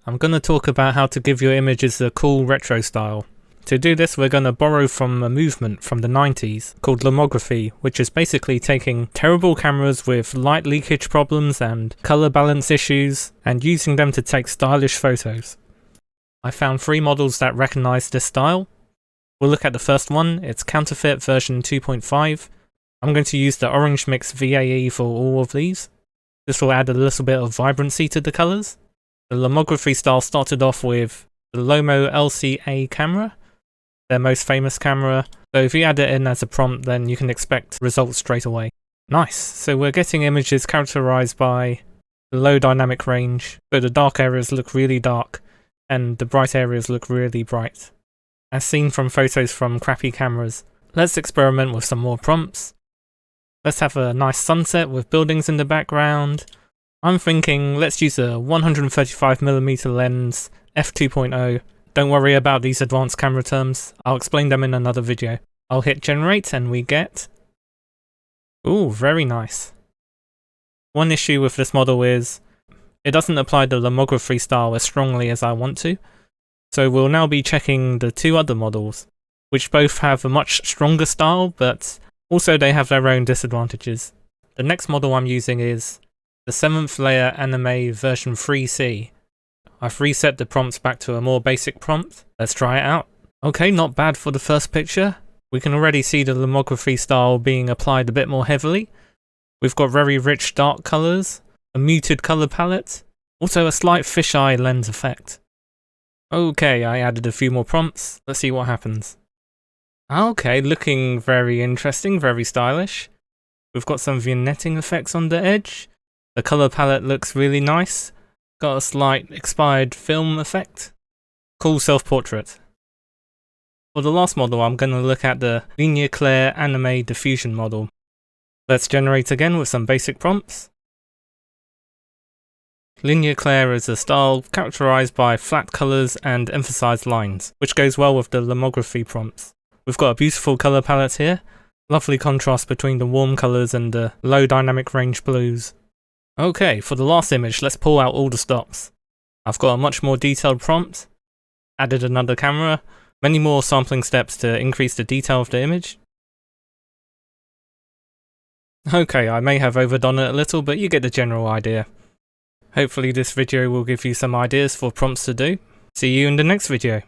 I'm going to talk about how to give your images a cool retro style. To do this, we're going to borrow from a movement from the 90s called Lomography, which is basically taking terrible cameras with light leakage problems and color balance issues and using them to take stylish photos. I found 3 models that recognize this style. We'll look at the first one. It's Counterfeit version 2.5. I'm going to use the Orange Mix VAE for all of these. This will add a little bit of vibrancy to the colors. The Lomography style started off with the LOMO LC-A camera, their most famous camera, so if you add it in as a prompt then you can expect results straight away. Nice, so we're getting images characterized by the low dynamic range, so the dark areas look really dark and the bright areas look really bright, as seen from photos from crappy cameras. Let's experiment with some more prompts. Let's have a nice sunset with buildings in the background. I'm thinking let's use a 135mm lens f2.0. Don't worry about these advanced camera terms, I'll explain them in another video. I'll hit generate and we get... Ooh, very nice. One issue with this model is it doesn't apply the Lomography style as strongly as I want to, so we'll now be checking the 2 other models, which both have a much stronger style, but also they have their own disadvantages. The next model I'm using is the 7th layer anime version 3C. I've reset the prompts back to a more basic prompt. Let's try it out. Okay, not bad for the first picture. We can already see the Lomography style being applied a bit more heavily. We've got very rich dark colours, a muted colour palette, also a slight fisheye lens effect. Okay, I added a few more prompts. Let's see what happens. Okay, looking very interesting, very stylish. We've got some vignetting effects on the edge. The colour palette looks really nice. Got a slight expired film effect. Cool self-portrait. For the last model, I'm going to look at the Linear Clear Anime Diffusion model. Let's generate again with some basic prompts. Linear Clear is a style characterized by flat colors and emphasized lines, which goes well with the Lomography prompts. We've got a beautiful color palette here. Lovely contrast between the warm colors and the low dynamic range blues. Okay, for the last image, let's pull out all the stops. I've got a much more detailed prompt, added another camera, many more sampling steps to increase the detail of the image. Okay, I may have overdone it a little, but you get the general idea. Hopefully this video will give you some ideas for prompts to do. See you in the next video.